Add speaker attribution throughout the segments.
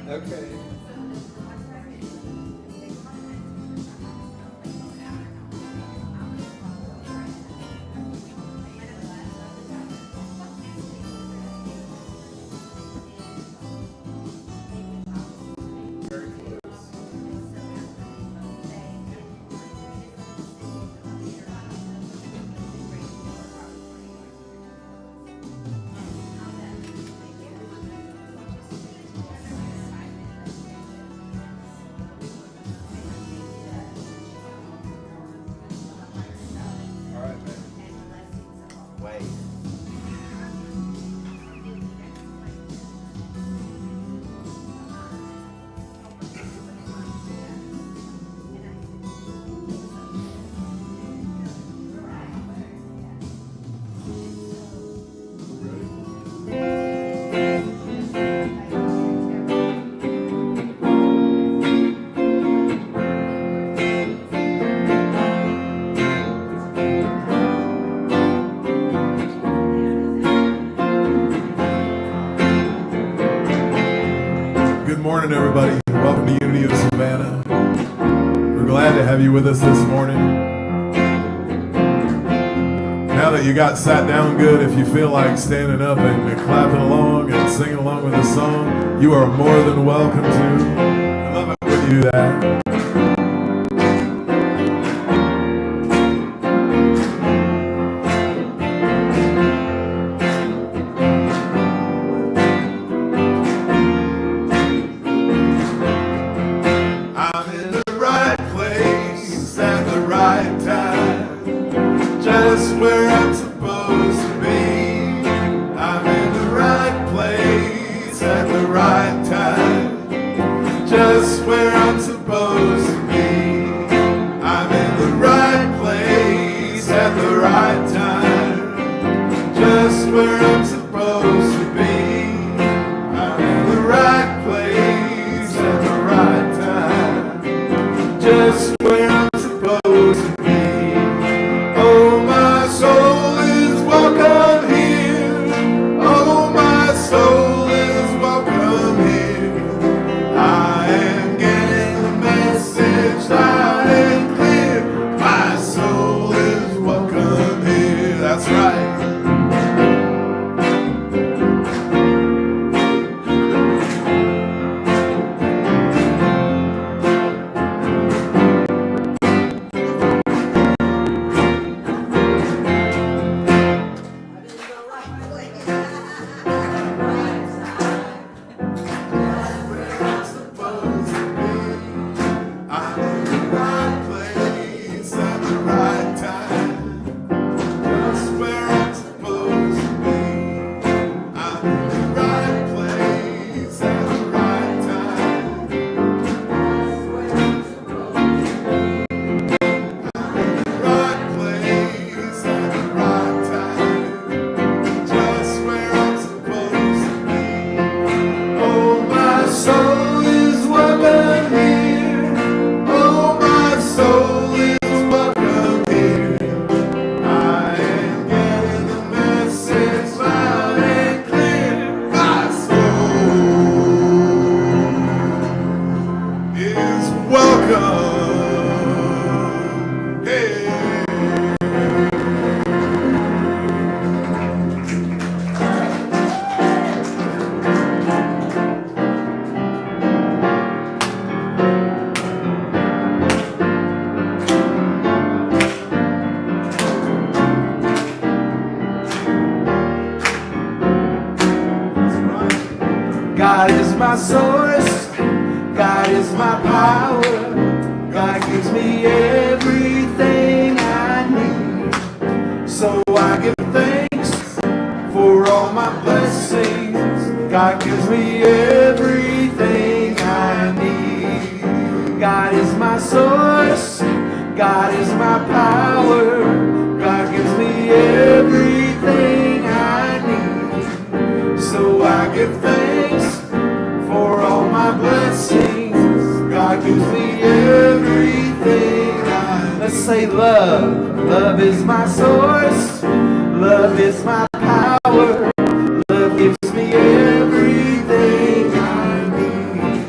Speaker 1: Okay. Very close. All right, man.
Speaker 2: Wait.
Speaker 3: Good morning, everybody. Welcome to Unity of Savannah. We're glad to have you with us this morning. Now that you got sat down good, if you feel like standing up and clapping along and singing along with the song, you are more than welcome to. I love it when you do that. I'm in the right place at the right time, just where I'm supposed to be. I'm in the right place at the right time, just where I'm supposed to be. I'm in the right place at the right time, just where I'm supposed to be. I'm in the right place at the right time, just where I'm supposed to be. Oh, my soul is welcome here. Oh, my soul is welcome here. I am getting the message loud and clear. My soul is welcome here. That's right. I'm in the right place at the right time, just where I'm supposed to be. I'm in the right place at the right time, right place at the right time, just where I'm supposed to be. Oh, my soul is welcome here. Oh, my soul is welcome here. I am getting the message loud and clear. My soul is welcome. Hey. God is my source, God is my power, God gives me everything I need. So I give thanks for all my blessings. God gives me everything I need. God is my source, God is my power, God gives me everything I need. So I give thanks for all my blessings. God gives me everything let's say love. Love is my source. Love is my power. Love gives me everything I need.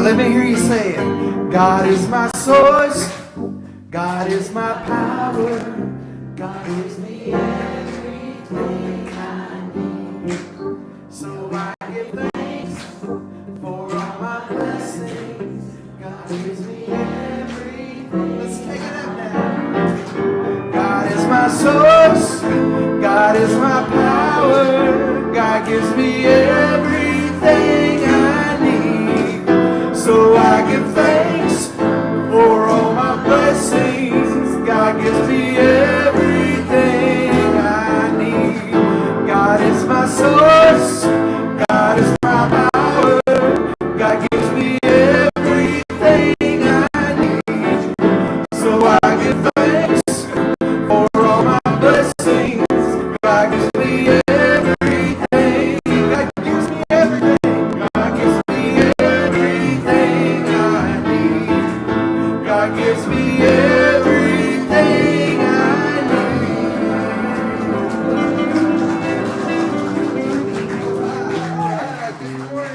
Speaker 3: let me hear you say it. God is my source. God is my power. God gives me everything I need. So I give thanks for all my blessings. God gives me everything. Let's take it up now. God is my source. God is my power. God gives me everything I need. So I give thanks for all my blessings. God gives me everything I need. God is my source. God is my power. God gives me everything I need. So I give thanks for all my blessings. God gives me everything. God gives me everything. God gives me everything I need. God gives me everything I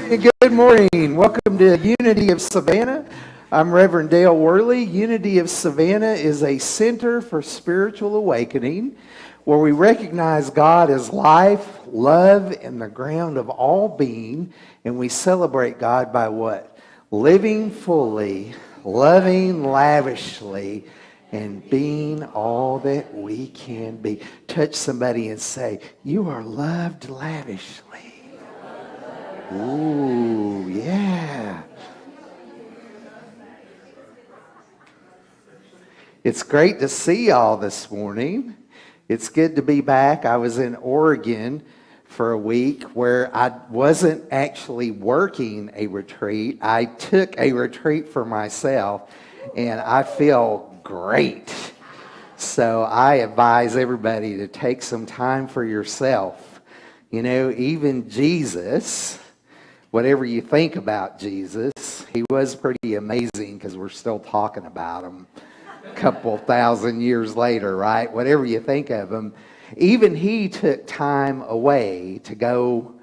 Speaker 3: need. Good morning. Welcome to Unity of Savannah. I'm Reverend Dale Worley. Unity of Savannah is a center for spiritual awakening where we recognize God as life, love, and the ground of all being, and we celebrate God by what? Living fully, loving lavishly, and being all that we can be. Touch somebody and say, you are loved lavishly. Ooh, yeah. It's great to see y'all this morning. It's good to be back. I was in Oregon for a week where I wasn't actually working a retreat. I took a retreat for myself, and I feel great. So I advise everybody to take some time for yourself. You know, even Jesus, whatever you think about Jesus, he was pretty amazing because we're still talking about him a couple thousand years later, right? Whatever you think of him, even he took time away to go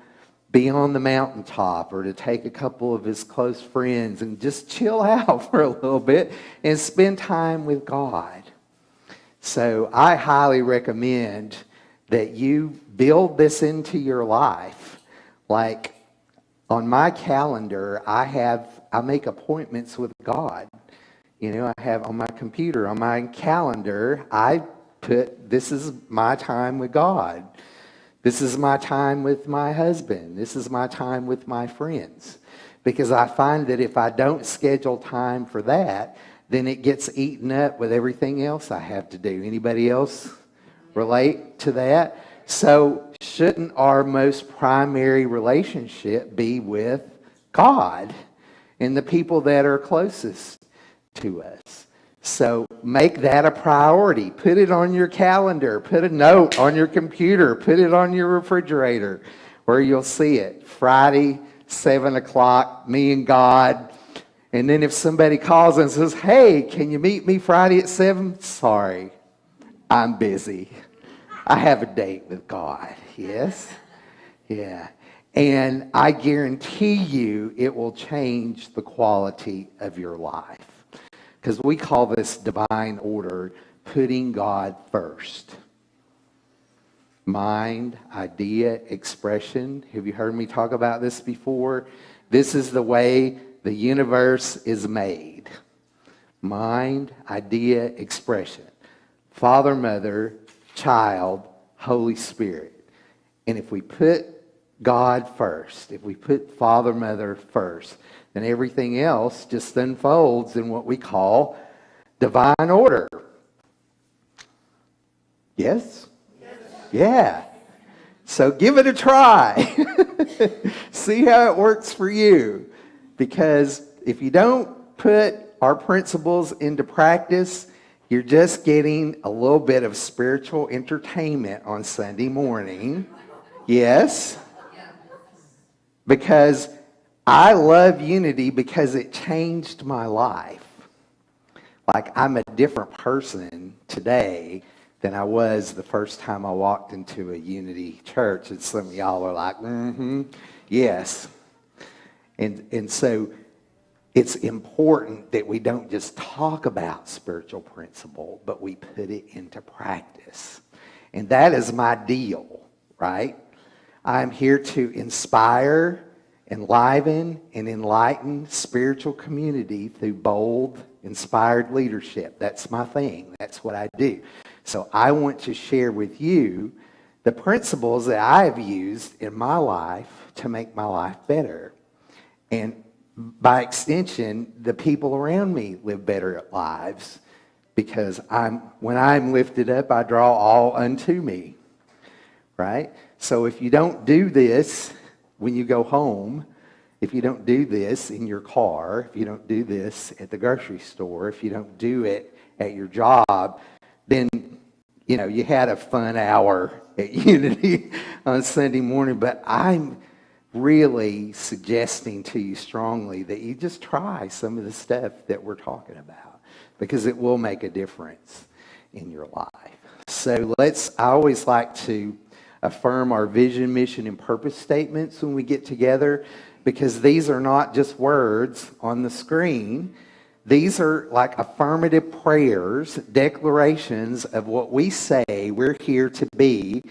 Speaker 3: be on the mountaintop or to take a couple of his close friends and just chill out for a little bit and spend time with God. So I highly recommend that you build this into your life. Like on my calendar, I make appointments with God. You know, I have on my computer, on my calendar, I put, this is my time with God. This is my time with my husband. This is my time with my friends. Because I find that if I don't schedule time for that, then it gets eaten up with everything else I have to do. Anybody else relate to that? So shouldn't our most primary relationship be with God and the people that are closest to us? So make that a priority. Put it on your calendar. Put a note on your computer. Put it on your refrigerator where you'll see it. Friday, 7 o'clock, me and God. And then if somebody calls and says, hey, can you meet me Friday at 7? Sorry, I'm busy. I have a date with God. Yes? Yeah. And I guarantee you it will change the quality of your life. Because we call this divine order, putting God first. Mind, idea, expression. Have you heard me talk about this before? This is the way the universe is made. Mind, idea, expression. Father, mother, child, Holy Spirit. And if we put God first, if we put Father, mother first, then everything else just unfolds in what we call divine order. Yes? Yes. Yeah. So give it a try. See how it works for you. Because if you don't put our principles into practice, you're just getting a little bit of spiritual entertainment on Sunday morning. Yes? Because I love Unity because it changed my life. Like, I'm a different person today than I was the first time I walked into a Unity church. And some of y'all are like, yes. And so
Speaker 4: it's important that we don't just talk about spiritual principle, but we put it into practice. And that is my deal, right? I'm here to inspire, enliven, and enlighten spiritual community through bold, inspired leadership. That's my thing. That's what I do. So I want to share with you the principles that I have used in my life to make my life better. And by extension, the people around me live better lives, because when I'm lifted up, I draw all unto me, right? So if you don't do this when you go home, if you don't do this in your car, if you don't do this at the grocery store, if you don't do it at your job, then, you had a fun hour at Unity on Sunday morning. But I'm really suggesting to you strongly that you just try some of the stuff that we're talking about, because it will make a difference in your life. So I always like to affirm our vision, mission, and purpose statements when we get together, because these are not just words on the screen. These are like affirmative prayers, declarations of what we say we're here to be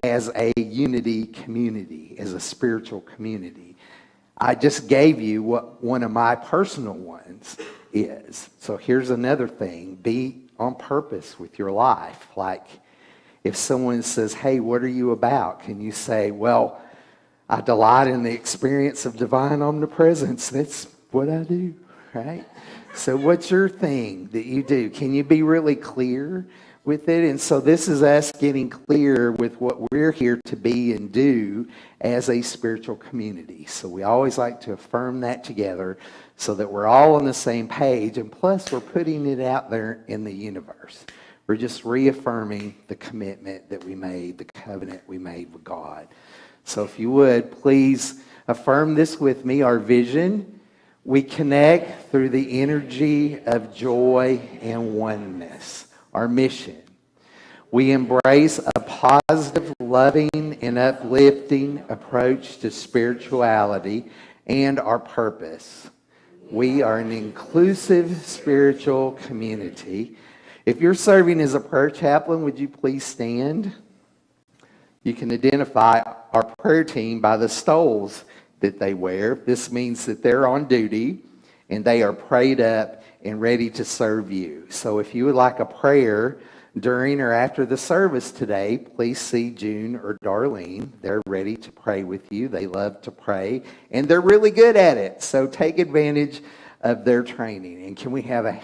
Speaker 4: as a Unity community, as a spiritual community. I just gave you what one of my personal ones is. So here's another thing. Be on purpose with your life. Like if someone says, hey, what are you about? Can you say, well, I delight in the experience of divine omnipresence. That's what I do, right? So what's your thing that you do? Can you be really clear with it? And so this is us getting clear with what we're here to be and do as a spiritual community. So we always like to affirm that together so that we're all on the same page. And plus, we're putting it out there in the universe. We're just reaffirming the commitment that we made, the covenant we made with God. So if you would, please affirm this with me. Our vision: we connect through the energy of joy and oneness. Our mission: we embrace a positive, loving, and uplifting approach to spirituality. And our purpose: we are an inclusive spiritual community. If you're serving as a prayer chaplain, would you please stand? You can identify our prayer team by the stoles that they wear. This means that they're on duty and they are prayed up and ready to serve you. So if you would like a prayer during or after the service today, please see June or Darlene. They're ready to pray with you. They love to pray and they're really good at it. So take advantage of their training. And can we have a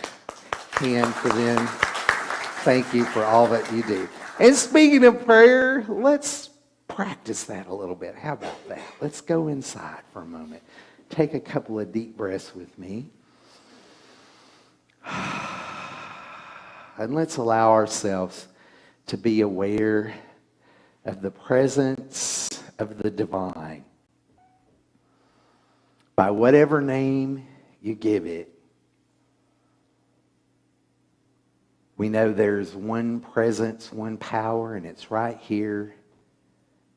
Speaker 4: hand for them? Thank you for all that you do. And speaking of prayer, let's practice that a little bit. How about that? Let's go inside for a moment. Take a couple of deep breaths with me. And let's allow ourselves to be aware of the presence of the divine. By whatever name you give it, we know there's one presence, one power, and it's right here,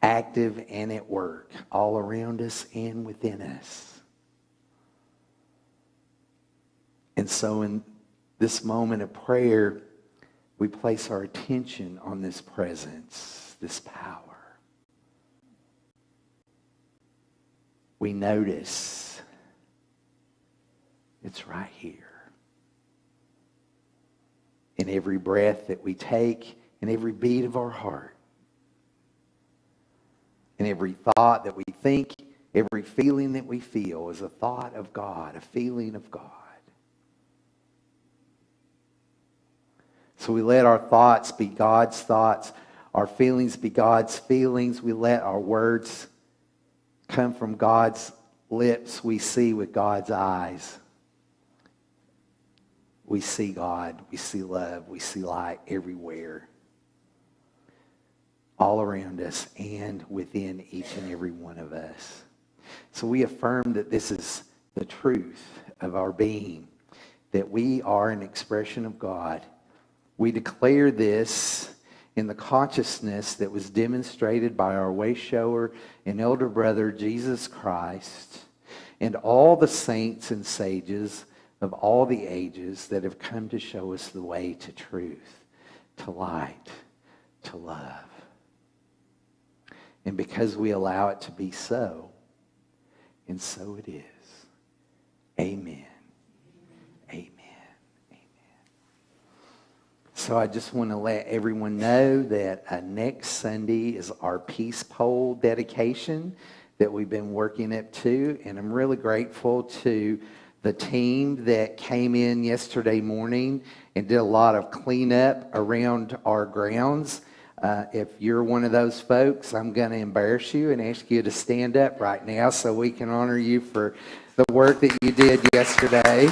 Speaker 4: active and at work, all around us and within us. And so in this moment of prayer, we place our attention on this presence, this power. We notice it's right here. In every breath that we take, in every beat of our heart, in every thought that we think, every feeling that we feel is a thought of God, a feeling of God. So we let our thoughts be God's thoughts, our feelings be God's feelings. We let our words come from God's lips. We see with God's eyes. We see God, we see love, we see light everywhere, all around us and within each and every one of us. So we affirm that this is the truth of our being, that we are an expression of God. We declare this in the consciousness that was demonstrated by our way shower and elder brother, Jesus Christ. and all the saints and sages of all the ages that have come to show us the way to truth, to light, to love. And because we allow it to be so, and so it is. Amen. Amen. Amen. So I just want to let everyone know that next Sunday is our Peace Pole dedication that we've been working up to. And I'm really grateful to the team that came in yesterday morning and did a lot of cleanup around our grounds. If you're one of those folks, I'm going to embarrass you and ask you to stand up right now so we can honor you for the work that you did yesterday.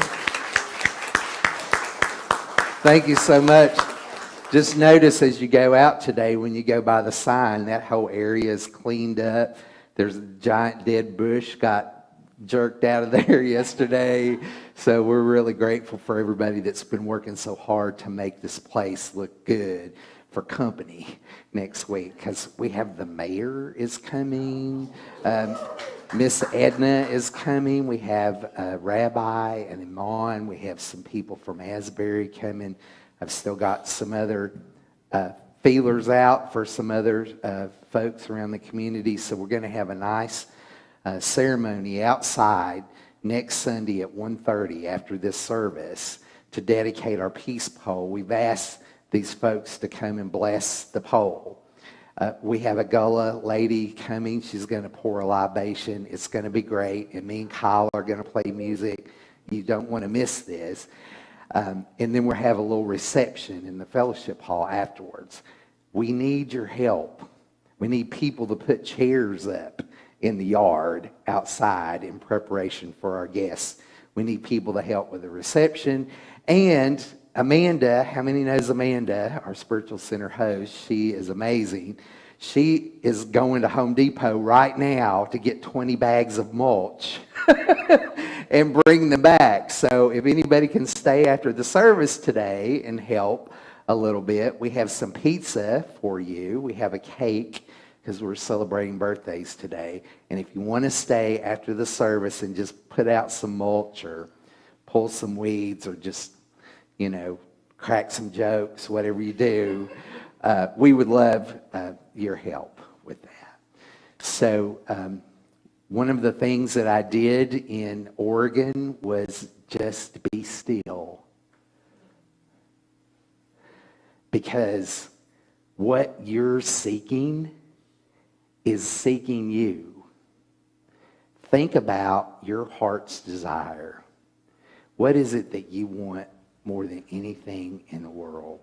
Speaker 4: Thank you so much. Just notice as you go out today, when you go by the sign, that whole area is cleaned up. There's a giant dead bush got jerked out of there yesterday. So we're really grateful for everybody that's been working so hard to make this place look good for company next week, because we have the mayor is coming, Miss Edna is coming, we have a rabbi and imam, we have some people from Asbury coming. I've still got some other feelers out for some other folks around the community, so we're going to have a nice ceremony outside next Sunday at 1:30 after this service to dedicate our peace pole. We've asked these folks to come and bless the pole. We have a gullah lady coming. She's going to pour a libation. It's going to be great. And me and Kyle are going to play music. You don't want to miss this. And then we'll have a little reception in the fellowship hall afterwards. We need your help. We need people to put chairs up in the yard outside in preparation for our guests. We need people to help with the reception. And Amanda, how many knows Amanda, our spiritual center host? She is amazing. She is going to Home Depot right now to get 20 bags of mulch and bring them back. So if anybody can stay after the service today and help a little bit, we have some pizza for you. We have a cake because we're celebrating birthdays today. And if you want to stay after the service and just put out some mulch or pull some weeds or just crack some jokes, whatever you do, we would love your help with that. So one of the things that I did in Oregon was just be still. Because what you're seeking is seeking you. Think about your heart's desire. What is it that you want more than anything in the world?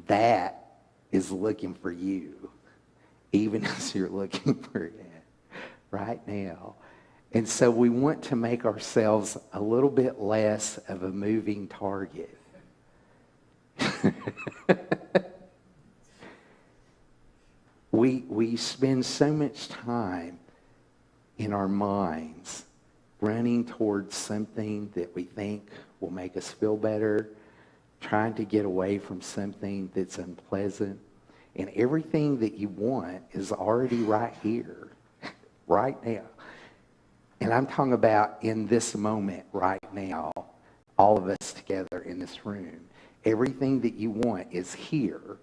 Speaker 4: That is looking for you, even as you're looking for it right now. And so we want to make ourselves a little bit less of a moving target. We spend so much time in our minds running towards something that we think will make us feel better, trying to get away from something that's unpleasant. And everything that you want is already right here, right now. And I'm talking about in this moment right now, all of us together in this room. Everything that you want is here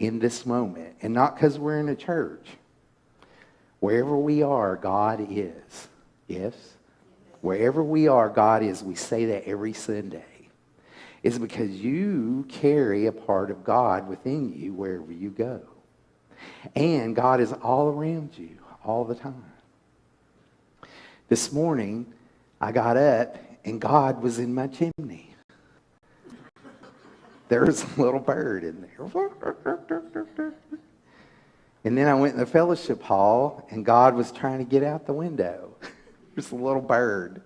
Speaker 4: in this moment. And not because we're in a church. Wherever we are, God is. Yes? Wherever we are, God is. We say that every Sunday. It's because you carry a part of God within you wherever you go. And God is all around you all the time. This morning, I got up and God was in my chimney. There was a little bird in there. And then I went in the fellowship hall and God was trying to get out the window. There's a little bird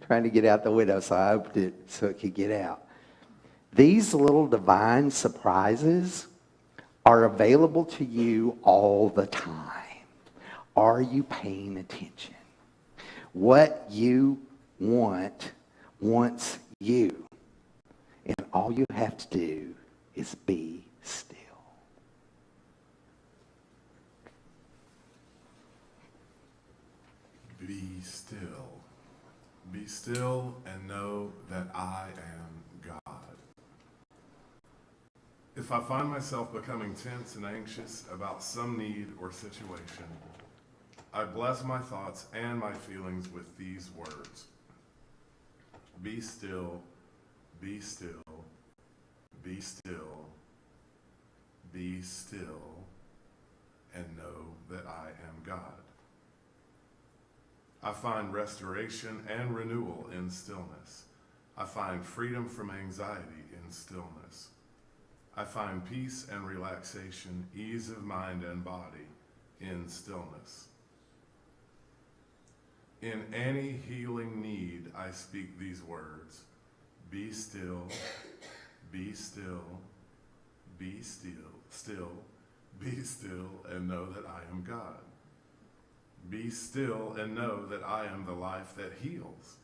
Speaker 4: trying to get out the window, so I opened it so it could get out. These little divine surprises are available to you all the time. Are you paying attention? What you want wants you. And all you have to do is be still.
Speaker 3: Be still. Be still and know that I am God. If I find myself becoming tense and anxious about some need or situation, I bless my thoughts and my feelings with these words. Be still, be still, be still, be still, and know that I am God. I find restoration and renewal in stillness. I find freedom from anxiety in stillness. I find peace and relaxation, ease of mind and body in stillness. In any healing need, I speak these words. Be still, be still, be still, be still, and know that I am God. Be still and know that I am the life that heals.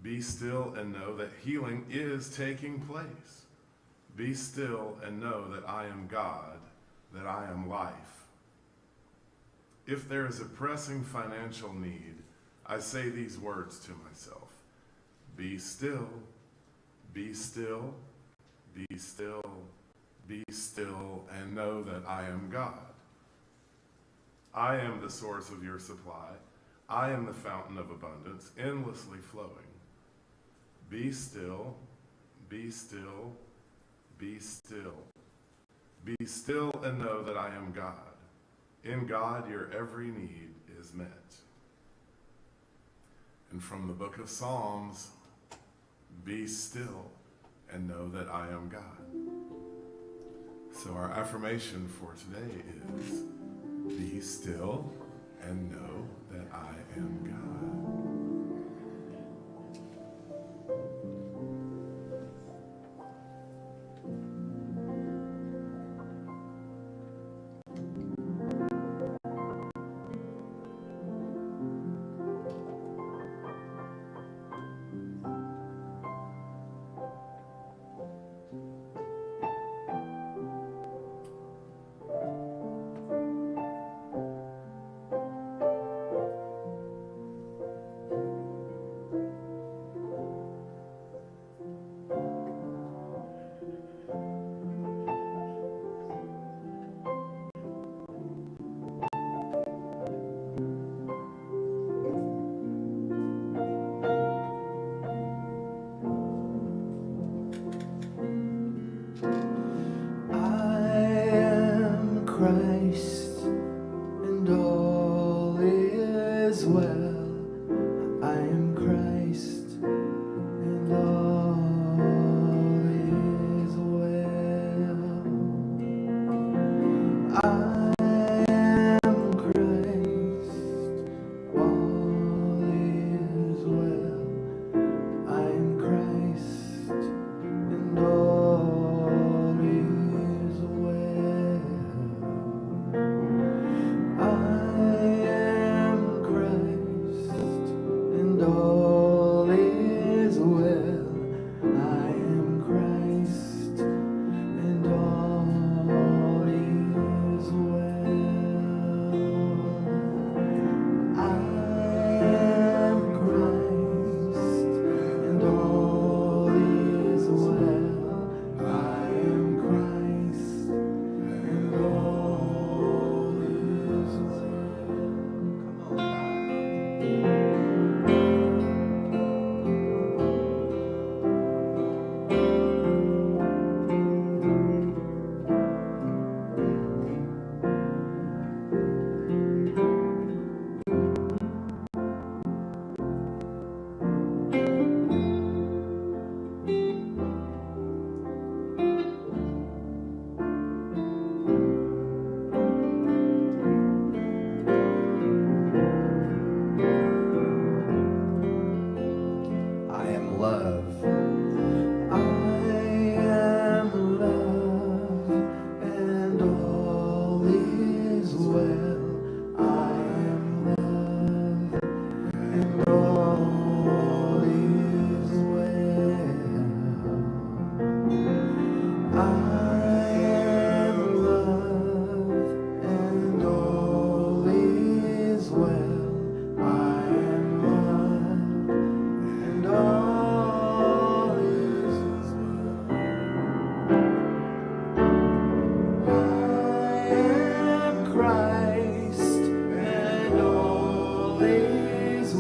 Speaker 3: Be still and know that healing is taking place. Be still and know that I am God, that I am life. If there is a pressing financial need, I say these words to myself. Be still, be still, be still, be still, and know that I am God. I am the source of your supply. I am the fountain of abundance, endlessly flowing. Be still, be still, be still. Be still and know that I am God. In God, your every need is met. And from the book of Psalms, be still and know that I am God. So our affirmation for today is, be still and know that I am God.
Speaker 5: Christ, and all is well. I am Christ, and all is well. I am Christ, all is well. I am Christ, and all is well. I am Christ, and all is well. I am Christ, and all is well. I am Christ, and all is well. I am Christ, and all is well. Come on,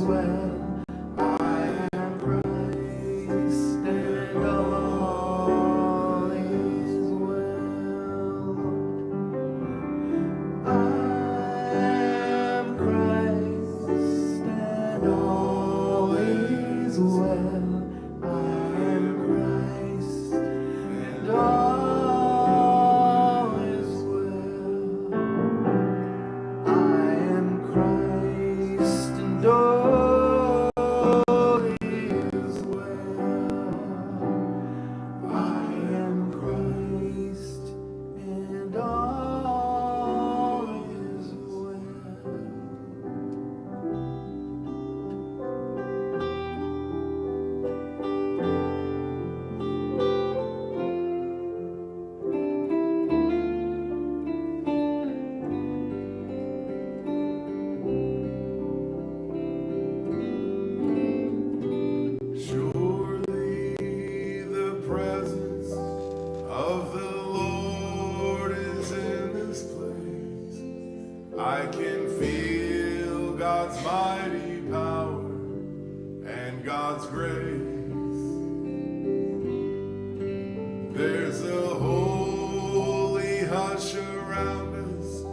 Speaker 5: well. I am Christ, and all is well. I am Christ, and all is well. I am Christ, and all is well. I am Christ, and all is well. I am Christ, and all is well. Surely the presence of the Lord is in this place. I can feel God's mighty power and God's grace. There's a holy hush around us.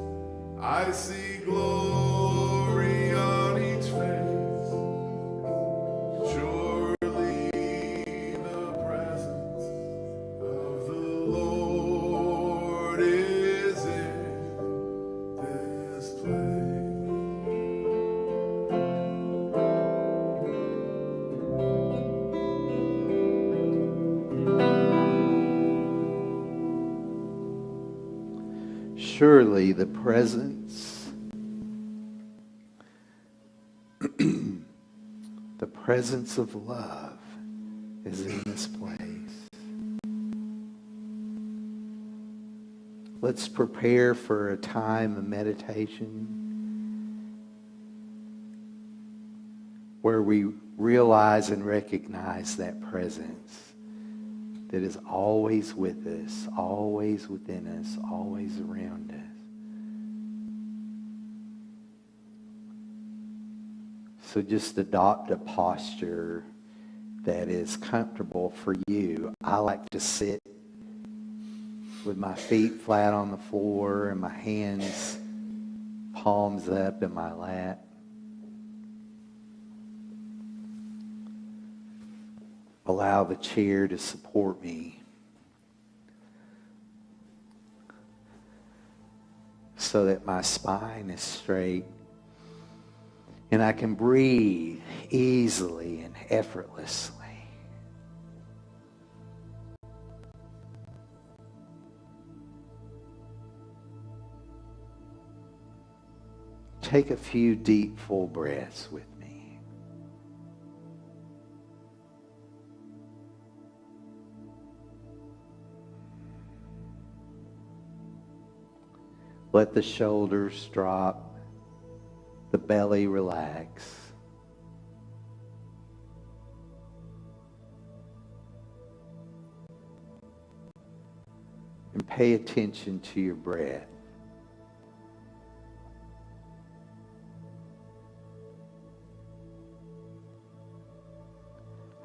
Speaker 5: I see glory on each face. Surely the presence of the Lord is in this place.
Speaker 4: Surely the presence the presence of love is in this place. Let's prepare for a time of meditation where we realize and recognize that presence that is always with us, always within us, always around us. So just adopt a posture that is comfortable for you. I like to sit with my feet flat on the floor and my hands palms up in my lap. Allow the chair to support me so that my spine is straight and I can breathe easily and effortlessly. Take a few deep, full breaths with me. Let the shoulders drop, the belly relax. And pay attention to your breath.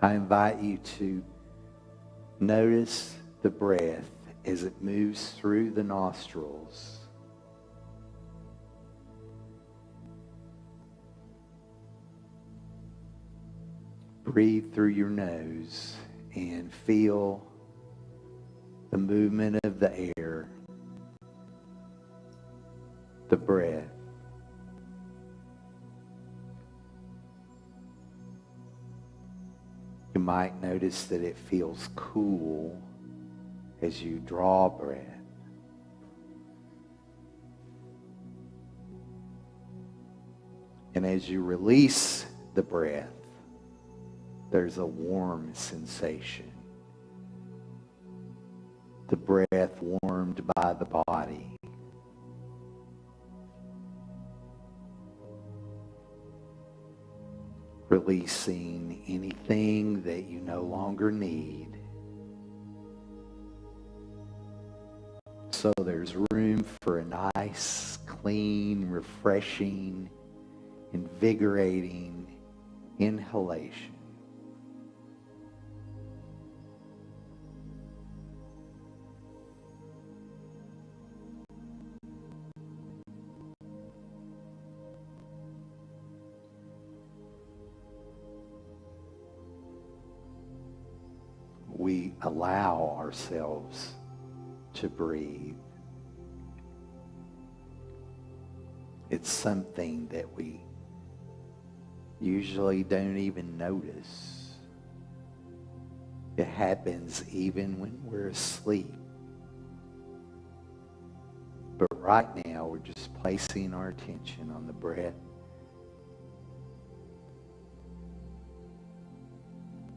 Speaker 4: I invite you to notice the breath as it moves through the nostrils. Breathe through your nose and feel the movement of the air, the breath. You might notice that it feels cool as you draw breath. And as you release the breath, there's a warm sensation. The breath warmed by the body. Releasing anything that you no longer need. So there's room for a nice, clean, refreshing, invigorating inhalation. We allow ourselves to breathe. It's something that we usually don't even notice. It happens even when we're asleep. But right now, we're just placing our attention on the breath.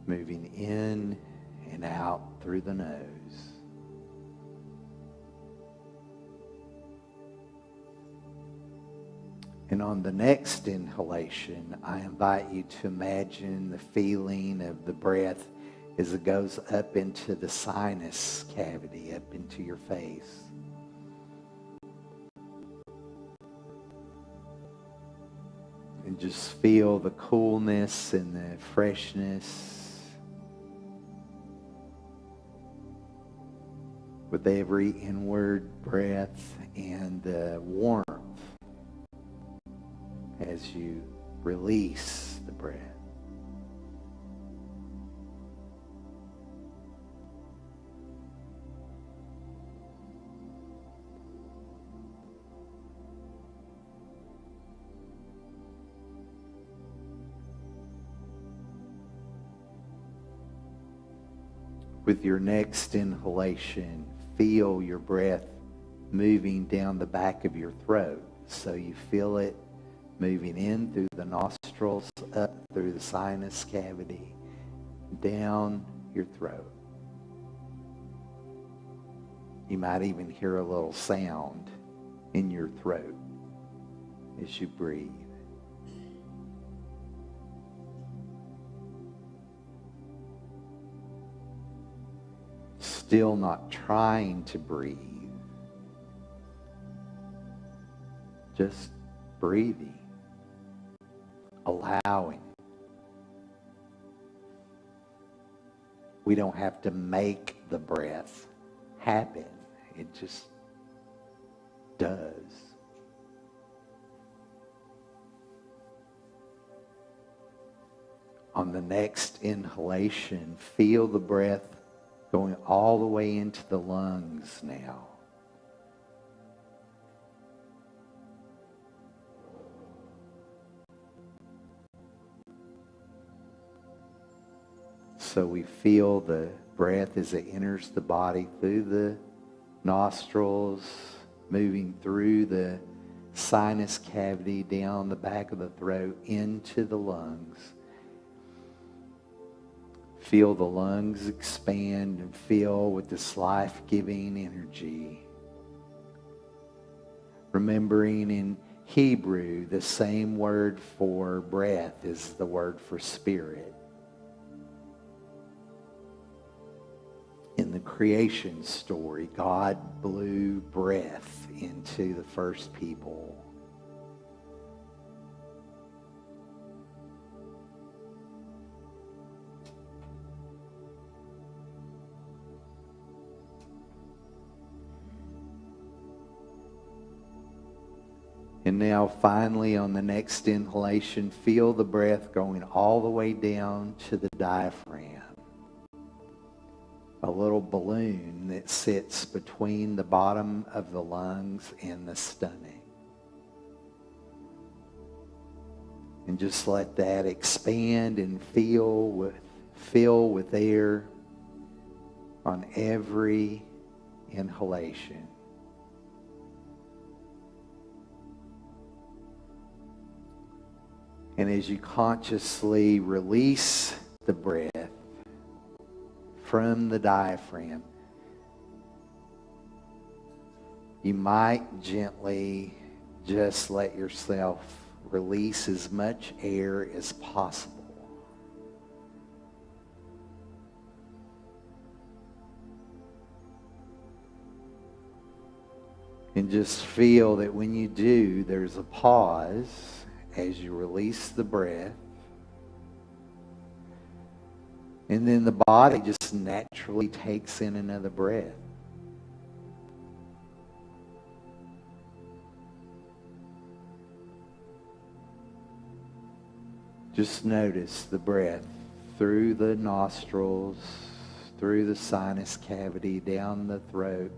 Speaker 4: Moving in and out through the nose. And on the next inhalation, I invite you to imagine the feeling of the breath as it goes up into the sinus cavity, up into your face. And just feel the coolness and the freshness with every inward breath, and the warmth as you release the breath. With your next inhalation, feel your breath moving down the back of your throat. So you feel it moving in through the nostrils, up through the sinus cavity, down your throat. You might even hear a little sound in your throat as you breathe. Still not trying to breathe, just breathing, allowing. We don't have to make the breath happen. It just does. On the next inhalation, feel the breath going all the way into the lungs now. So we feel the breath as it enters the body through the nostrils, moving through the sinus cavity, down the back of the throat, into the lungs. Feel the lungs expand and fill with this life-giving energy. Remembering in Hebrew, the same word for breath is the word for spirit. In the creation story, God blew breath into the first people. And now finally on the next inhalation, feel the breath going all the way down to the diaphragm. A little balloon that sits between the bottom of the lungs and the stomach. And just let that expand and fill with air on every inhalation. And as you consciously release the breath from the diaphragm, you might gently just let yourself release as much air as possible. And just feel that when you do, there's a pause as you release the breath, And then the body just naturally takes in another breath. Just notice the breath through the nostrils, through the sinus cavity, down the throat,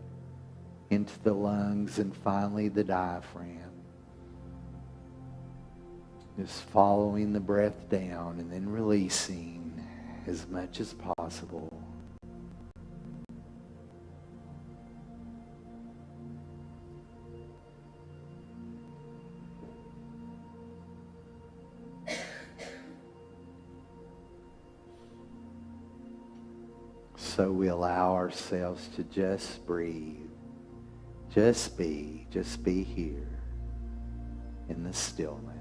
Speaker 4: into the lungs, and finally the diaphragm. Just following the breath down and then releasing as much as possible. So we allow ourselves to just breathe, just be here in the stillness.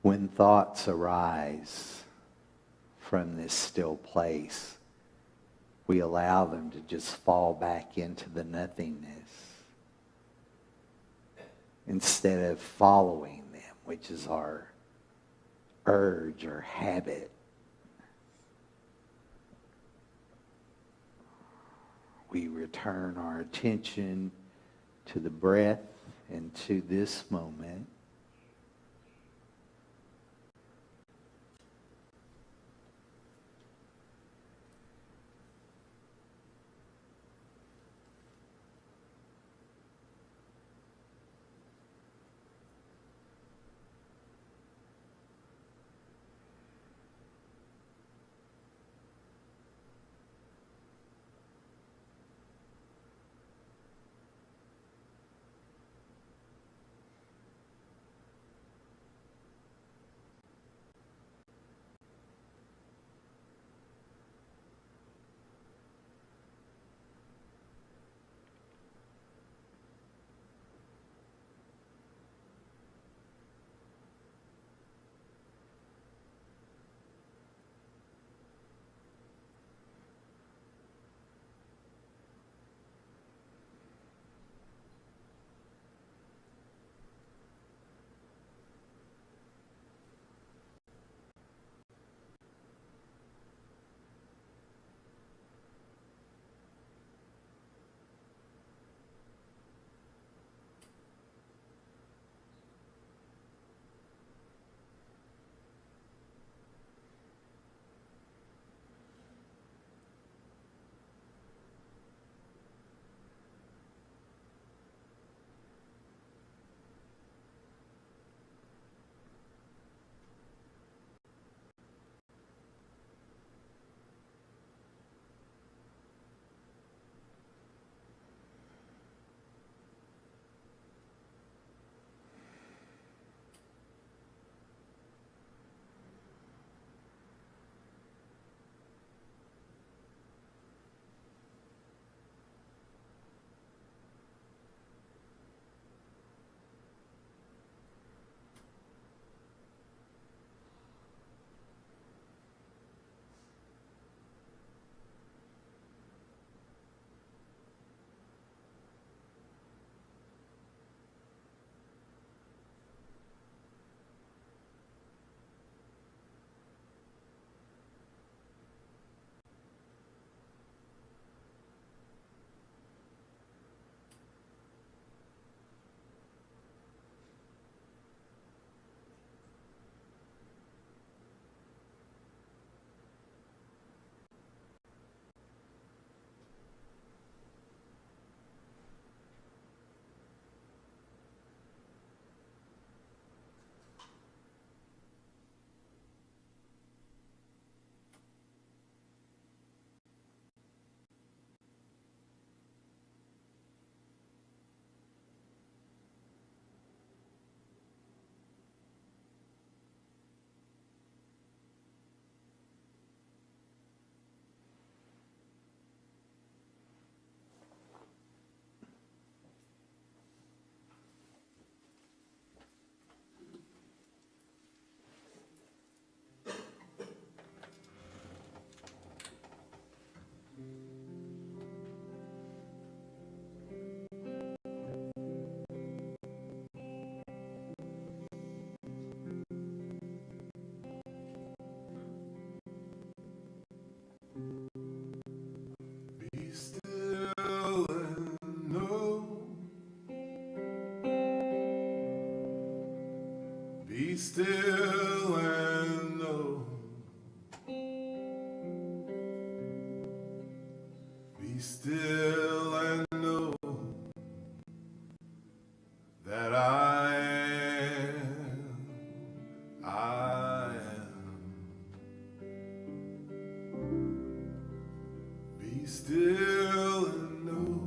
Speaker 4: When thoughts arise from this still place, we allow them to just fall back into the nothingness instead of following them, which is our urge or habit. We return our attention to the breath and to this moment.
Speaker 5: Be still and know. Be still and know that I am. I am. Be still and know.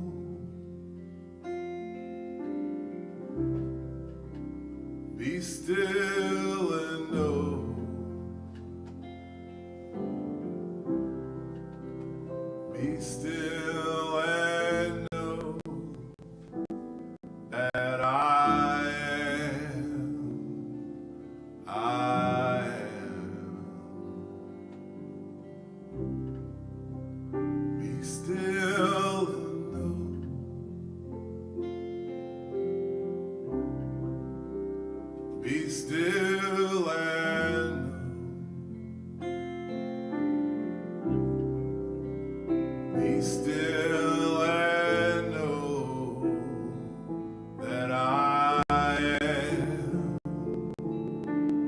Speaker 5: Be still and know. Be still and know that I am. I am. Be still and know. Be still and know. Be still and know that I am.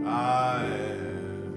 Speaker 5: I am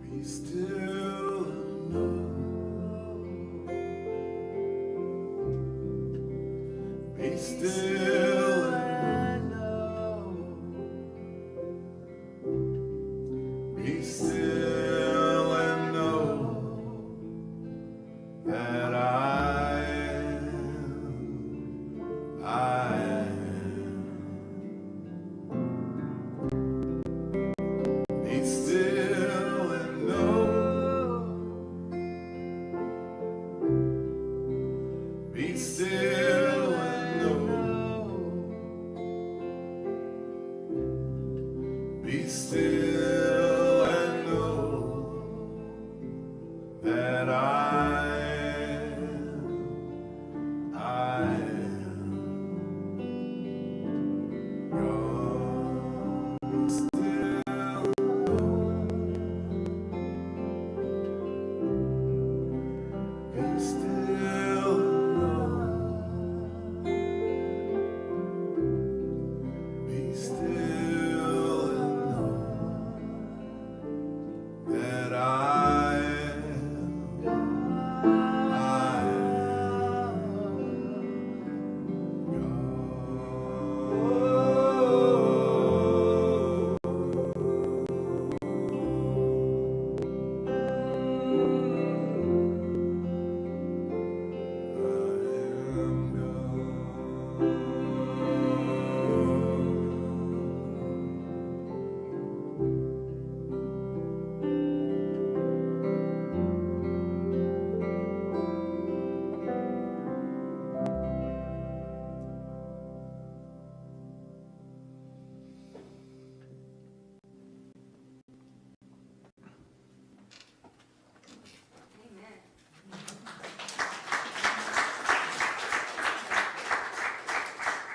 Speaker 5: Be still and know. Be still and know. Be still and know that I am. I am. Be still and know. Be still and know. Be still and know that I am. I am. God, be still. Be still and know. Be still and know.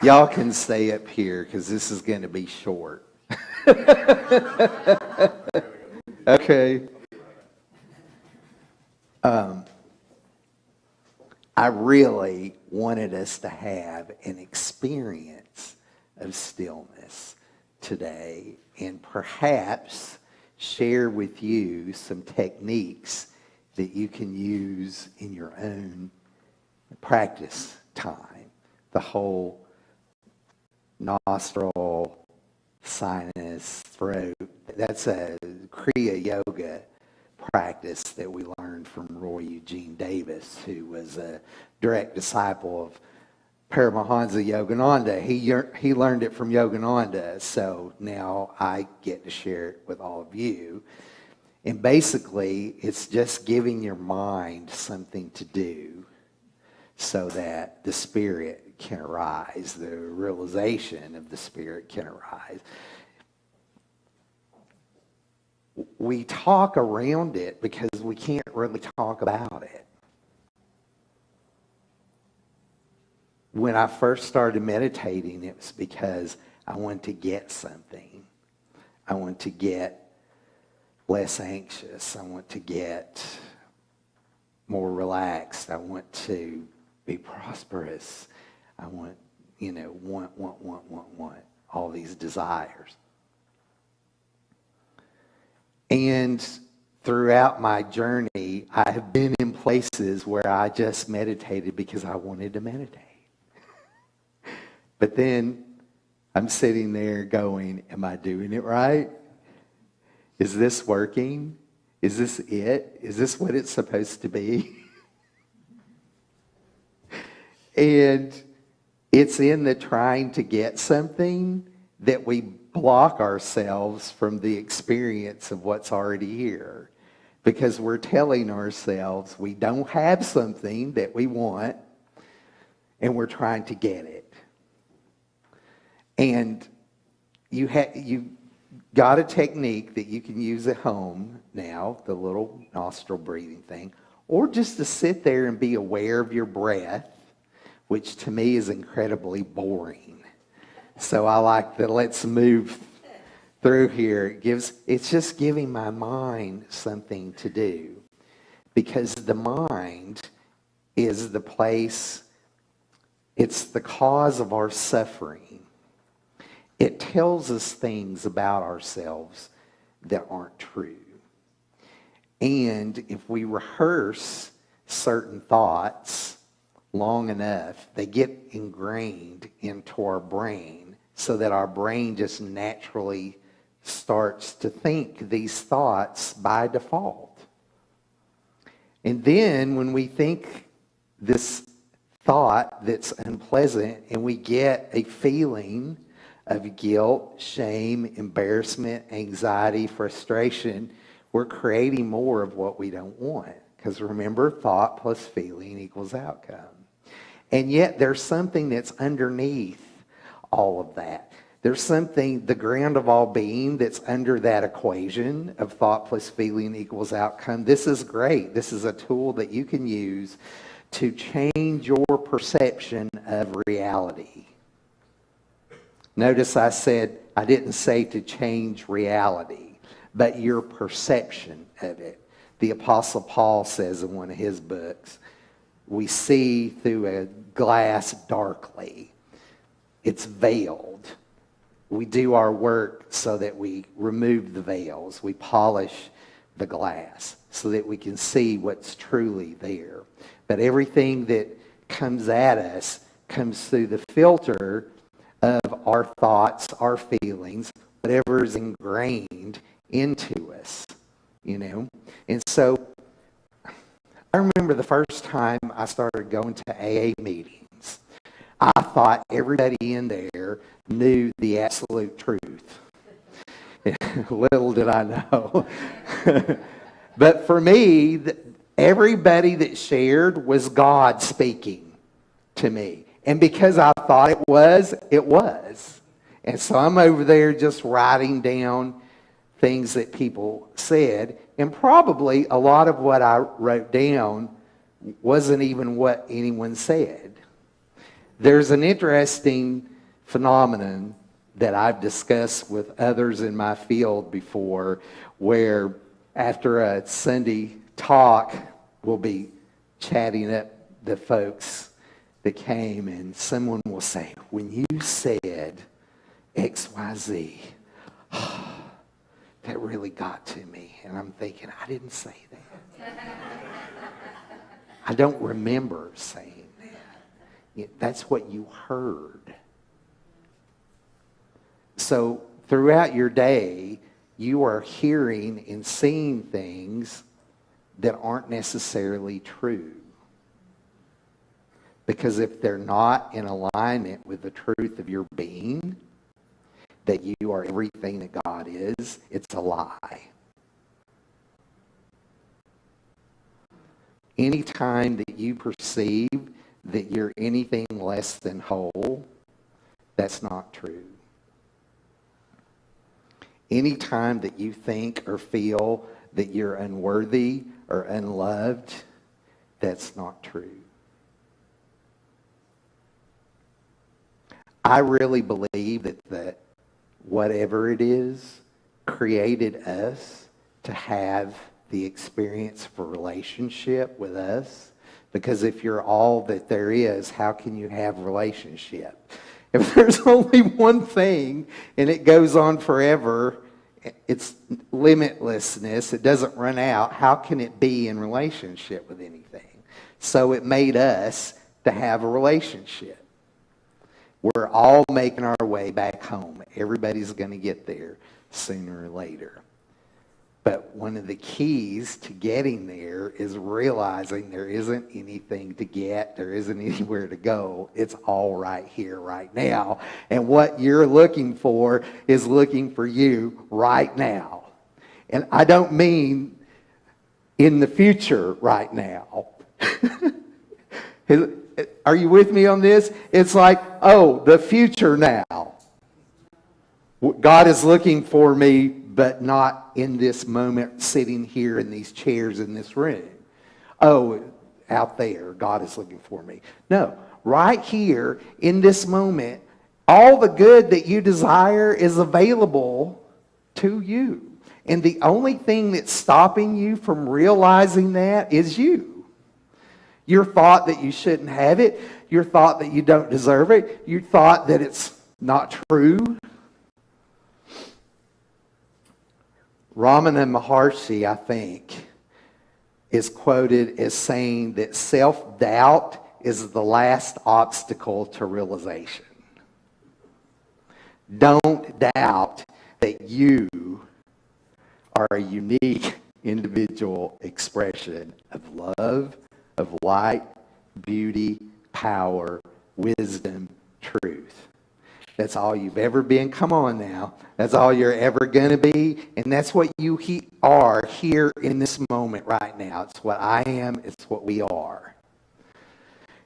Speaker 4: Y'all can stay up here because this is going to be short. Okay. I really wanted us to have an experience of stillness today and perhaps share with you some techniques that you can use in your own practice time. The whole nostril, sinus, throat, that's a Kriya Yoga practice that we learned from Roy Eugene Davis, who was a direct disciple of Paramahansa Yogananda. He learned it from Yogananda, so now I get to share it with all of you. And basically, it's just giving your mind something to do so that the spirit can arise, the realization of the spirit can arise. We talk around it because we can't really talk about it. When I first started meditating, it was because I wanted to get something. I want to get less anxious. I want to get more relaxed. I want to be prosperous. I want, want, all these desires. And throughout my journey, I have been in places where I just meditated because I wanted to meditate. But then I'm sitting there going, am I doing it right? Is this working? Is this it? Is this what it's supposed to be? And it's in the trying to get something that we block ourselves from the experience of what's already here. Because we're telling ourselves we don't have something that we want, and we're trying to get it. And you got a technique that you can use at home now, the little nostril breathing thing, or just to sit there and be aware of your breath, which to me is incredibly boring. So I like the let's move through here. It's just giving my mind something to do. Because the mind is the place, it's the cause of our suffering. It tells us things about ourselves that aren't true. And if we rehearse certain thoughts long enough, they get ingrained into our brain so that our brain just naturally starts to think these thoughts by default. And then when we think this thought that's unpleasant and we get a feeling of guilt, shame, embarrassment, anxiety, frustration, we're creating more of what we don't want. Because remember, thought plus feeling equals outcome. And yet there's something that's underneath all of that. There's something, the ground of all being, that's under that equation of thought plus feeling equals outcome. This is great. This is a tool that you can use to change your perception of reality. Notice I didn't say to change reality, but your perception of it. The Apostle Paul says in one of his books, we see through a glass darkly. It's veiled. We do our work so that we remove the veils. We polish the glass so that we can see what's truly there. But everything that comes at us comes through the filter of our thoughts, our feelings, whatever is ingrained into us, And so I remember the first time I started going to AA meetings. I thought everybody in there knew the absolute truth. Little did I know. But for me, everybody that shared was God speaking to me. And because I thought it was. And so I'm over there just writing down things that people said. And probably a lot of what I wrote down wasn't even what anyone said. There's an interesting phenomenon that I've discussed with others in my field before, where after a Sunday talk, we'll be chatting up the folks that came, and someone will say, when you said XYZ, that really got to me. And I'm thinking, I didn't say that. I don't remember saying that. That's what you heard. So throughout your day, you are hearing and seeing things that aren't necessarily true. Because if they're not in alignment with the truth of your being, that you are everything that God is, it's a lie. Anytime that you perceive that you're anything less than whole, that's not true. Anytime that you think or feel that you're unworthy or unloved, that's not true. I really believe that whatever it is created us to have the experience of a relationship with us. Because if you're all that there is, how can you have relationship? If there's only one thing and it goes on forever, it's limitlessness, it doesn't run out, how can it be in relationship with anything? So it made us to have a relationship. We're all making our way back home. Everybody's going to get there sooner or later. But one of the keys to getting there is realizing there isn't anything to get. There isn't anywhere to go. It's all right here, right now. And what you're looking for is looking for you right now. And I don't mean in the future right now. Are you with me on this? It's like, oh, the future now. God is looking for me, but not in this moment, sitting here in these chairs in this room. Oh, out there, God is looking for me. No, right here in this moment, all the good that you desire is available to you. And the only thing that's stopping you from realizing that is you. Your thought that you shouldn't have it, your thought that you don't deserve it, your thought that it's not true. Ramana Maharshi, I think, is quoted as saying that self-doubt is the last obstacle to realization. Don't doubt that you are a unique individual expression of love, of light, beauty, power, wisdom, truth. That's all you've ever been. Come on now. That's all you're ever going to be. And that's what you are here in this moment right now. It's what I am. It's what we are.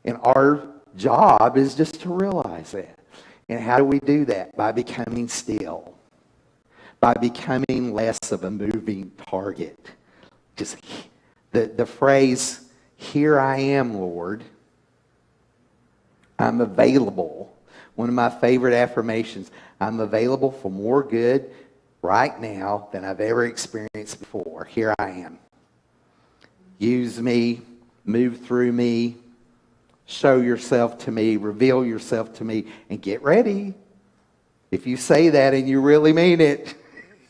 Speaker 4: And our job is just to realize that. And how do we do that? By becoming still. By becoming less of a moving target. Just the phrase, "Here I am, Lord. I'm available." One of my favorite affirmations. I'm available for more good right now than I've ever experienced before. Here I am. Use me. Move through me. Show yourself to me. Reveal yourself to me. And get ready. If you say that and you really mean it,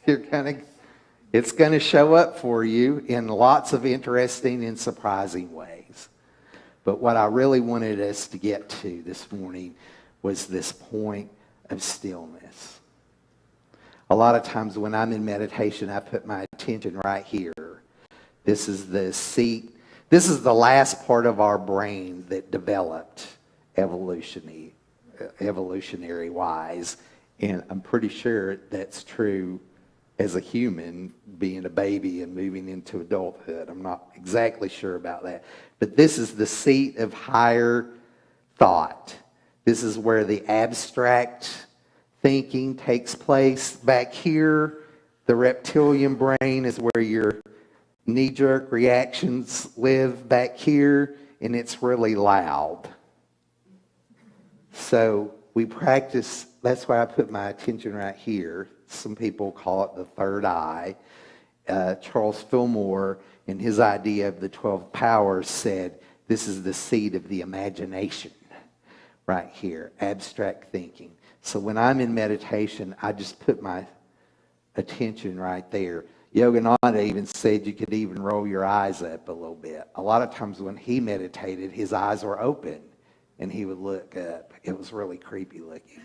Speaker 4: it's going to show up for you in lots of interesting and surprising ways. But what I really wanted us to get to this morning was this point of stillness. A lot of times when I'm in meditation, I put my attention right here. This is the seat. This is the last part of our brain that developed evolutionary wise. And I'm pretty sure that's true as a human, being a baby and moving into adulthood. I'm not exactly sure about that. But this is the seat of higher thought. This is where the abstract thinking takes place. Back here, the reptilian brain is where your knee-jerk reactions live back here, and it's really loud. So we practice, that's why I put my attention right here. Some people call it the third eye. Charles Fillmore, in his idea of the 12 powers, said this is the seat of the imagination right here, abstract thinking. So when I'm in meditation, I just put my attention right there. Yogananda even said you could even roll your eyes up a little bit. A lot of times when he meditated, his eyes were open and he would look up. It was really creepy looking.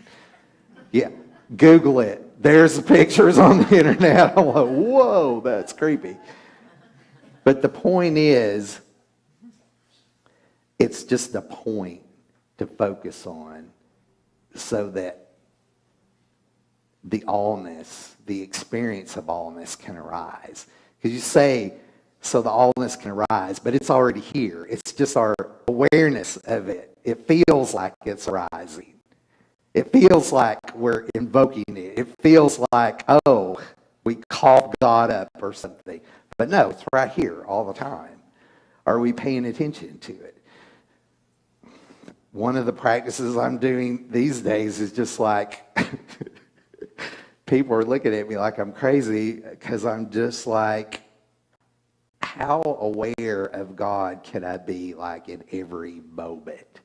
Speaker 4: Yeah, Google it. There's the pictures on the internet. I'm like, whoa, that's creepy. But the point is, it's just a point to focus on so that the allness, the experience of allness can arise. Because you say, so the allness can arise, but it's already here. It's just our awareness of it. It feels like it's arising. It feels like we're invoking it. It feels like, oh, we called God up or something. But no, it's right here all the time. Are we paying attention to it? One of the practices I'm doing these days is just like, people are looking at me like I'm crazy because I'm just like, how aware of God can I be like in every moment?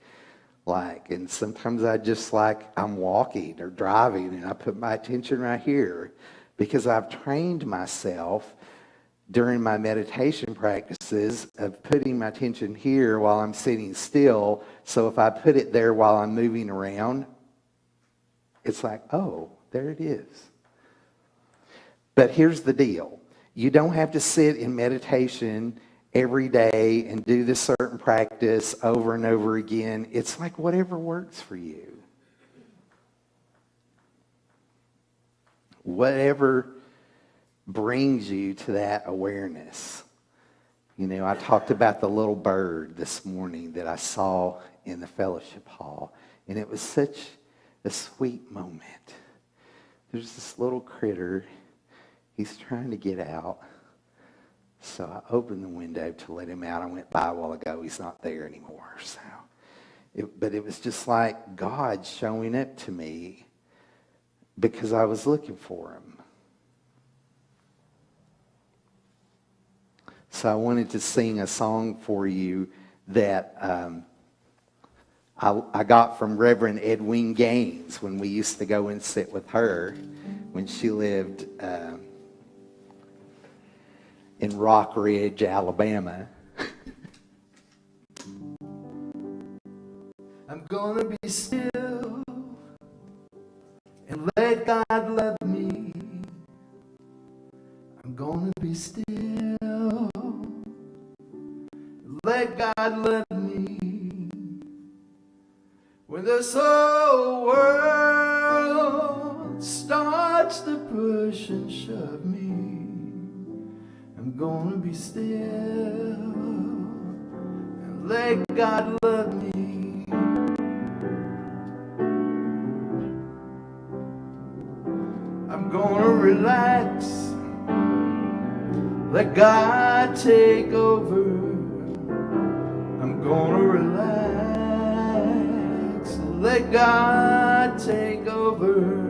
Speaker 4: Like, and sometimes I just like, I'm walking or driving and I put my attention right here because I've trained myself during my meditation practices of putting my attention here while I'm sitting still. So if I put it there while I'm moving around, it's like, oh, there it is. But here's the deal. You don't have to sit in meditation every day and do this certain practice over and over again. It's like whatever works for you. Whatever brings you to that awareness. You know, I talked about the little bird this morning that I saw in the fellowship hall, and it was such a sweet moment. There's this little critter. He's trying to get out. So I opened the window to let him out. I went by a while ago. He's not there anymore. But it was just like God showing up to me because I was looking for him. So I wanted to sing a song for you that I got from Reverend Edwina Gaines when we used to go and sit with her when she lived in Rock Ridge, Alabama.
Speaker 5: I'm gonna be still and let God love me. I'm gonna be still, let God love me. When this whole world starts to push and shove me, I'm gonna be still and let God love me. I'm gonna relax, let God take over. I'm gonna relax, let God take over.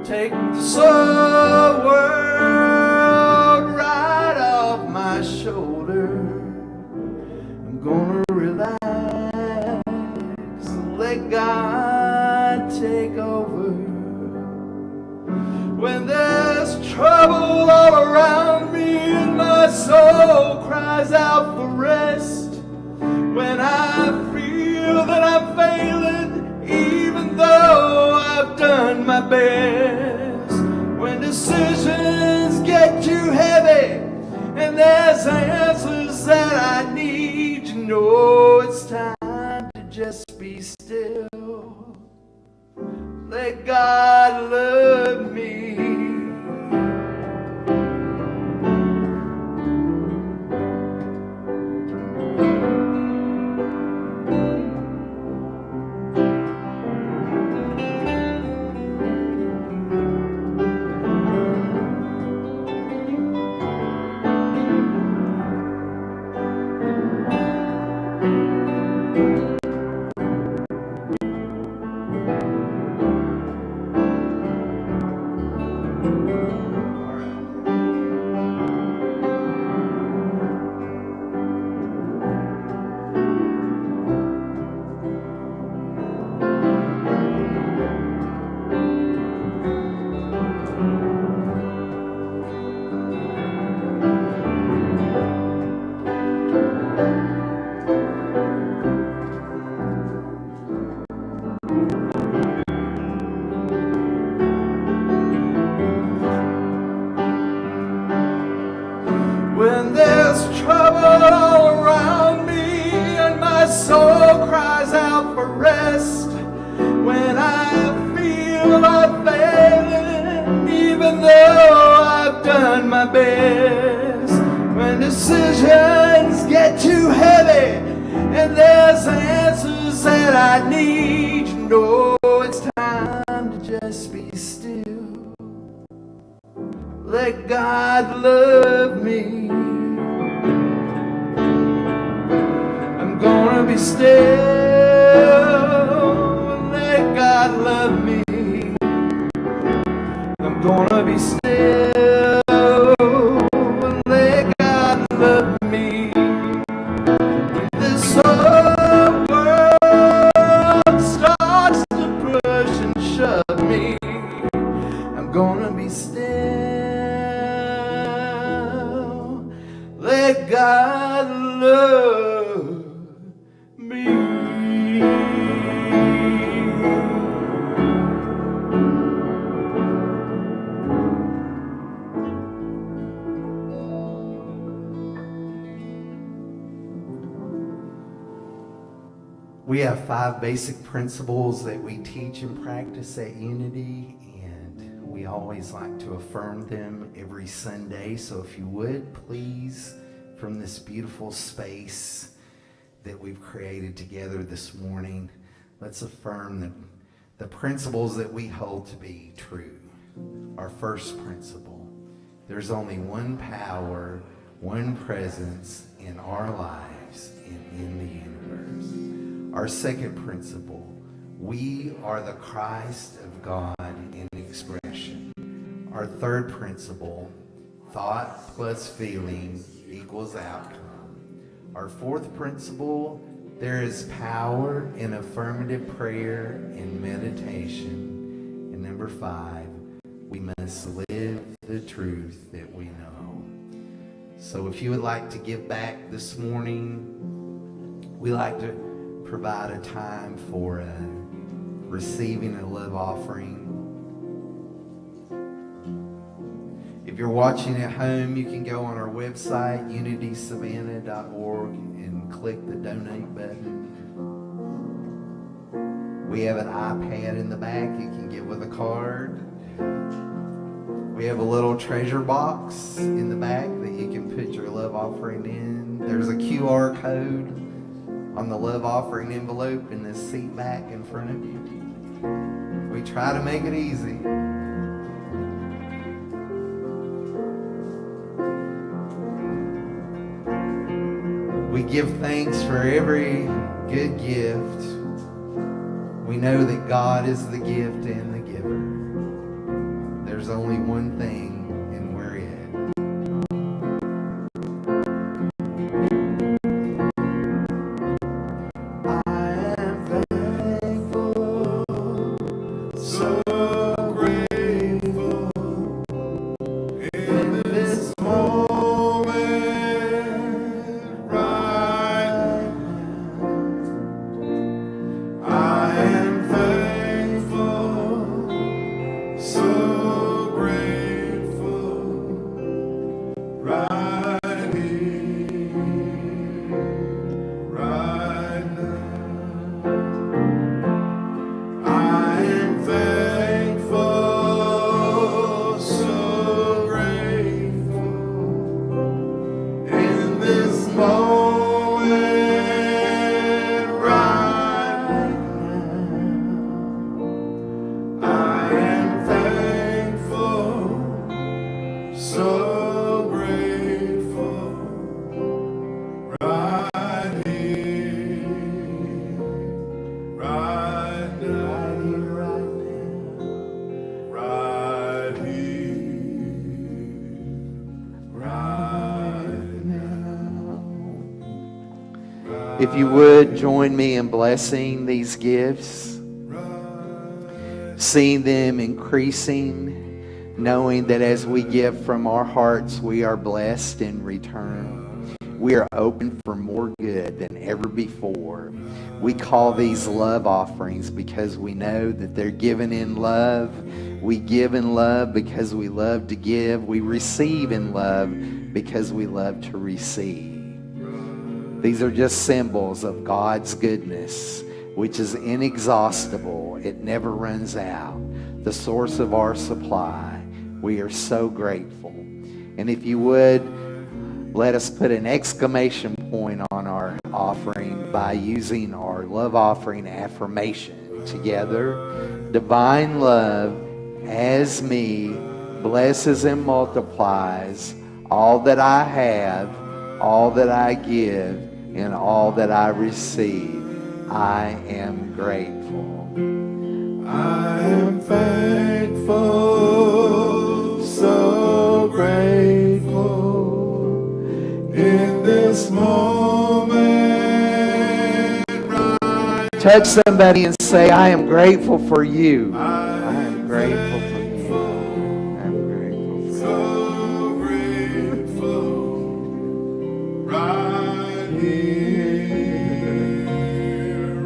Speaker 5: Take this whole world right off my shoulder. I'm gonna relax, let God take over. When there's trouble all around me and my soul cries out for rest, when I feel that I'm failing even though I've done my best, when decisions get too heavy and there's answers that I need, you know it's time to just be still. Let God love me. best. When decisions get too heavy and there's answers that I need, you know it's time to just be still. Let God love me. I'm gonna be still and let God love me. I'm gonna be still and let God love me. This whole world starts to push and shove me. I'm gonna be still. Let God love me. We have 5 basic principles that we teach and practice at Unity, and we always like to affirm them every Sunday. So if you would, please, from this beautiful space that we've created together this morning, let's affirm the principles that we hold to be true. Our first principle: there's only one power, one presence in our lives and in the universe. Our second principle: we are the Christ of God in expression. Our third principle: thought plus feeling equals outcome. Our fourth principle: there is power in affirmative prayer and meditation. And number 5, we must live the truth that we know. So if you would like to give back this morning, we like to provide a time for receiving a love offering. If you're watching at home, you can go on our website, unitysavannah.org, and click the donate button. We have an iPad in the back you can give with a card. We have a little treasure box in the back that you can put your love offering in. There's a QR code on the love offering envelope in this seat back in front of you. We try to make it easy. We give thanks for every good gift. We know that God is the gift and the giver. There's only one thing, and we're it. If you would join me in blessing these gifts, seeing them increasing, knowing that as we give from our hearts, we are blessed in return. We are open for more good than ever before. We call these love offerings because we know that they're given in love. We give in love because we love to give. We receive in love because we love to receive. These are just symbols of God's goodness, which is inexhaustible. It never runs out. The source of our supply. We are so grateful.
Speaker 4: And if you would, let us put an exclamation point on our offering by using our love offering affirmation together. Divine love as me blesses and multiplies all that I have, all that I give, and all that I receive. I am grateful.
Speaker 3: I am thankful, so grateful in this moment.
Speaker 4: Touch somebody and say, I am grateful for you. I am grateful for you. I'm grateful for
Speaker 3: So grateful right here,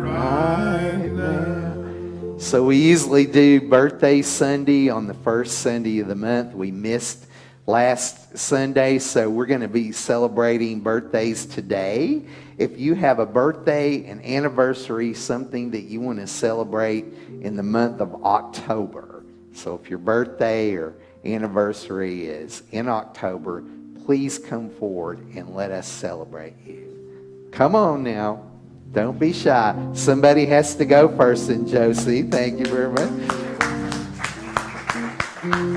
Speaker 3: right now.
Speaker 4: So we usually do birthday Sunday on the first Sunday of the month. We missed last Sunday, so we're going to be celebrating birthdays today. If you have a birthday, an anniversary, something that you want to celebrate in the month of October. So if your birthday or anniversary is in October, please come forward and let us celebrate you. Come on now. Don't be shy. Somebody has to go first, and Josie, thank you very much.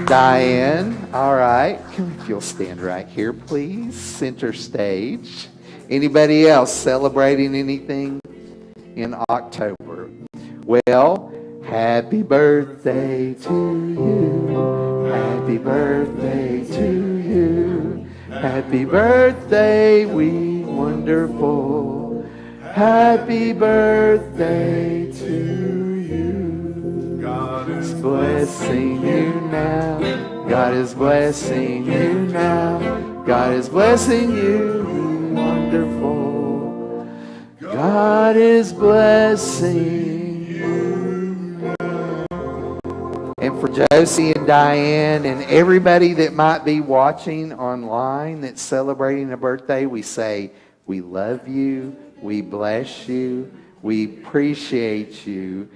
Speaker 4: Diane, all right. If you'll stand right here, please. Center stage. Anybody else celebrating anything in October? Well, happy birthday to you. Happy birthday to you. Happy birthday, we wonderful. Happy birthday to you.
Speaker 3: God is
Speaker 4: Blessing you now. God is blessing you now. God is blessing you, wonderful. God is blessing you. And for Josie and Diane and everybody that might be watching online that's celebrating a birthday, we say, we love you, we bless you, we appreciate you,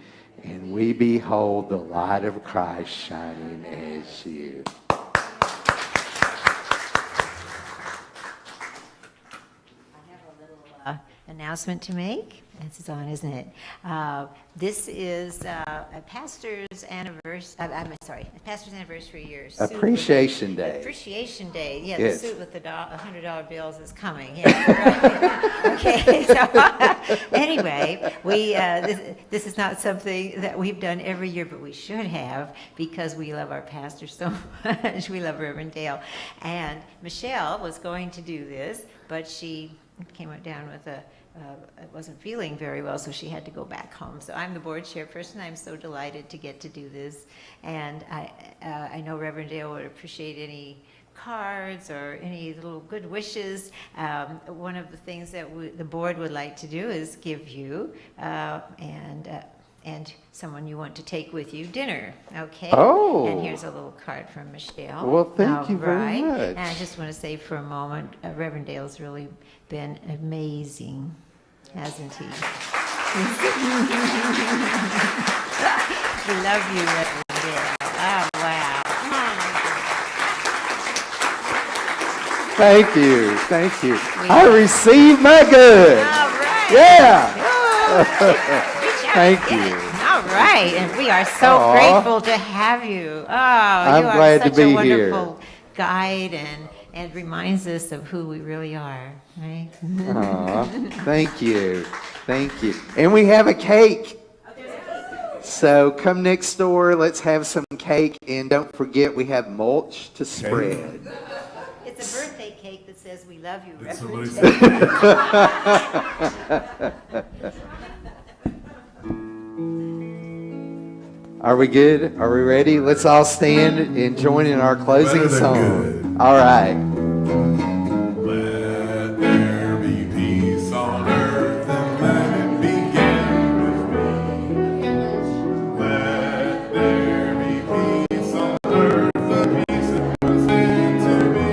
Speaker 4: and we behold the light of Christ shining as you.
Speaker 2: I have a little announcement to make. This is on, isn't it? This is a pastor's anniversary. A pastor's anniversary year.
Speaker 4: Appreciation Day.
Speaker 2: Appreciation Day. Yeah,
Speaker 4: Yes.
Speaker 2: the suit with the $100 bills is coming. Yeah, right. Okay. So anyway, we this is not something that we've done every year, but we should have because we love our pastor so much. We love Reverend Dale, and Michelle was going to do this, but she came down with wasn't feeling very well, so she had to go back home. So I'm the board chairperson. I'm so delighted to get to do this, and I know Reverend Dale would appreciate any cards or any little good wishes. One of the things that the board would like to do is give you and someone you want to take with you dinner, okay?
Speaker 4: Oh.
Speaker 2: And here's a little card from Michelle.
Speaker 4: Well, thank you very
Speaker 2: Right.
Speaker 4: much.
Speaker 2: And I just want to say for a moment, Reverend Dale's really been amazing, hasn't he? We love you, Reverend Dale. Oh, wow.
Speaker 4: Thank you. Thank you. I received my good.
Speaker 2: All right.
Speaker 4: Yeah. Thank
Speaker 2: Yes.
Speaker 4: you.
Speaker 2: All right, and we are so
Speaker 4: Aw.
Speaker 2: grateful to have you. Oh,
Speaker 4: I'm
Speaker 2: you are
Speaker 4: glad to
Speaker 2: such
Speaker 4: be
Speaker 2: a
Speaker 4: here.
Speaker 2: wonderful guide and reminds us of who we really are, right?
Speaker 4: Aw, thank you. Thank you. And we have a cake. So come next door. Let's have some cake. And don't forget, we have mulch to spread.
Speaker 2: It's a birthday cake that says we love you,
Speaker 3: It's a
Speaker 2: Reverend
Speaker 3: loose-
Speaker 2: Dale.
Speaker 4: Are we good? Are we ready? Let's all stand and join in our closing
Speaker 3: Better than
Speaker 4: song.
Speaker 3: good.
Speaker 4: All right.
Speaker 3: Let there be peace on earth and let it begin with me. Let there be peace on earth, the peace that was meant to be.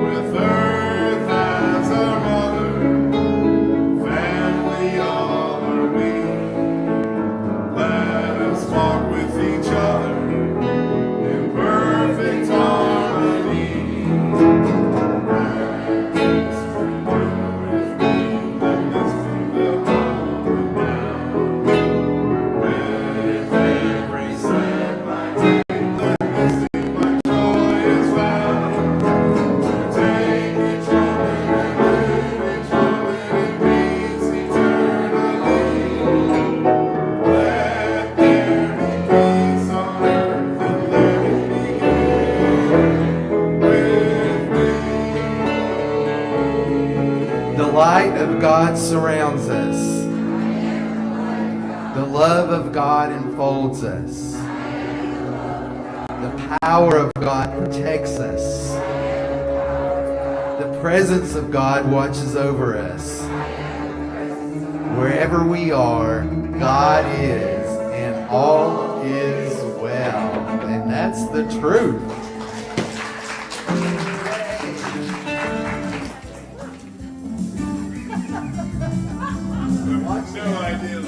Speaker 3: With earth as our mother, family all are we. Let us walk with each other in perfect harmony.
Speaker 5: God surrounds us. The love of God enfolds us. The power of God protects us. The presence of God watches over us. Wherever we are, God is, and all is well. And that's the truth.
Speaker 1: No idea.